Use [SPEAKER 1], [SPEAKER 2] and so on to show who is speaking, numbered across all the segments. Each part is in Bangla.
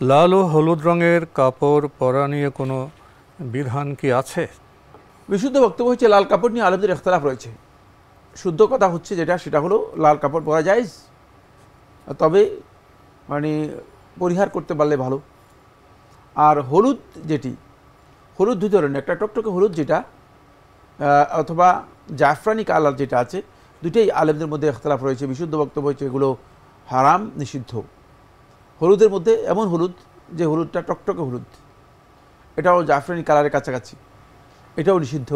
[SPEAKER 1] লাল ও হলুদ রঙের কাপড় পরা নিয়ে কোনো বিধান কি আছে?
[SPEAKER 2] বিশুদ্ধ বক্তব্য হচ্ছে লাল কাপড় নিয়ে আলেমদের ইখতিলাফ রয়েছে। শুদ্ধ কথা হচ্ছে সেটা হলো লাল কাপড় পরা জায়েজ, তবে মানে পরিহার করতে পারলে ভালো। আর হলুদ হলুদ দুই ধরনের, একটা টকটকে হলুদ যেটা অথবা জাফরানি কালার যেটা আছে, দুটোই আলেমদের মধ্যে ইখতিলাফ রয়েছে। বিশুদ্ধ বক্তব্য হচ্ছে এগুলো হারাম, নিষিদ্ধ। হলুদের মধ্যে এমন হলুদ যে হলুদটা টকটকে হলুদ, এটাও জাফরানি কালারের কাছাকাছি, এটাও নিষিদ্ধ।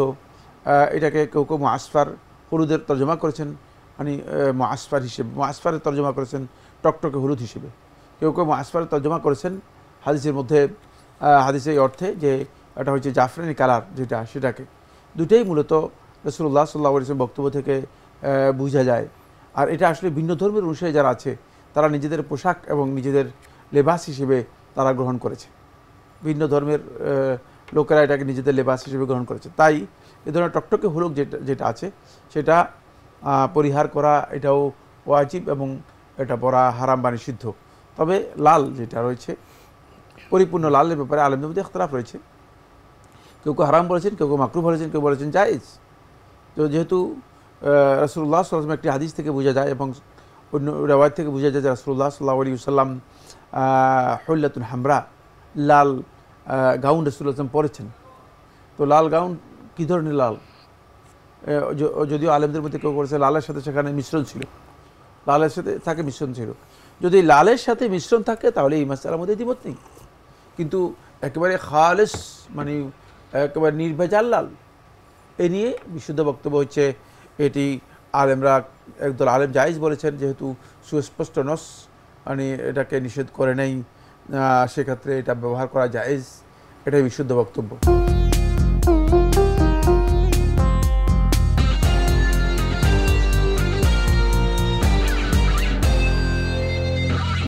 [SPEAKER 2] এটাকে কেউ কেউ মুআসফার হলুদের তর্জমা করেছেন, মানে মুআসফারের তর্জমা করেছেন টকটকে হলুদ হিসেবে। কেউ কেউ মুআসফারের তর্জমা করেছেন হাদিসের মধ্যে, হাদিসের অর্থে যে এটা হচ্ছে জাফরানি কালার যেটা, সেটাকে। দুটোই মূলত রাসূলুল্লাহ সাল্লাল্লাহু আলাইহি ওয়াসাল্লাম বক্তব্য থেকে বোঝা যায়। আর এটা আসলে ভিন্ন ধর্মের অনুসারী যারা আছে তারা নিজেদের পোশাক এবং নিজেদের লেবাস হিসেবে তারা গ্রহণ করেছে। ভিন্ন ধর্মের লোকেরা এটাকে নিজেদের লেবাস হিসেবে গ্রহণ করেছে। তাই এ ধরনের টকটকে হলুদ যেটা আছে সেটা পরিহার করা এটাও ওয়াজিব এবং এটা পরা হারাম বা নিষিদ্ধ। তবে লাল যেটা রয়েছে, পরিপূর্ণ লালের ব্যাপারে আলেমদের মধ্যে ইখতিলাফ রয়েছে। কেউ কেউ হারাম বলেছেন, কেউ কেউ মাকরুহ বলেছেন, কেউ বলেছেন জায়েজ। তো যেহেতু রাসূলুল্লাহ সাল্লাল্লাহু আলাইহি ওয়াসাল্লাম একটি হাদিস থেকে বোঝা যায় এবং অন্য রিওয়ায়াত থেকে বোঝা যায় যে রাসূলুল্লাহ সাল্লাল্লাহু আলাইহি ওয়াসাল্লাম হুল্লাতুন হামরা, লাল গাউন রাসূলুল্লাহ সাল্লাল্লাহু আলাইহি ওয়াসাল্লাম পরেছেন। তো লাল গাউন কী ধরনের লাল? যদিও আলেমদের মধ্যে কেউ করেছে লালের সাথে সেখানে মিশ্রণ ছিল, লালের সাথে থাকে মিশ্রণ ছিল। যদি লালের সাথে মিশ্রণ থাকে তাহলে এই মাসআলার মধ্যে দ্বিমত নেই। কিন্তু একেবারে খালেস, মানে একেবারে নির্ভেজাল লাল, এ নিয়ে বিশুদ্ধ বক্তব্য হচ্ছে এটি আলেমরা একদল আলেম জায়েজ বলেছেন, যেহেতু সুস্পষ্ট নস মানে এটাকে নিষেধ করে নেই, সেক্ষেত্রে এটা ব্যবহার করা জায়েজ, এটাই বিশুদ্ধ বক্তব্য।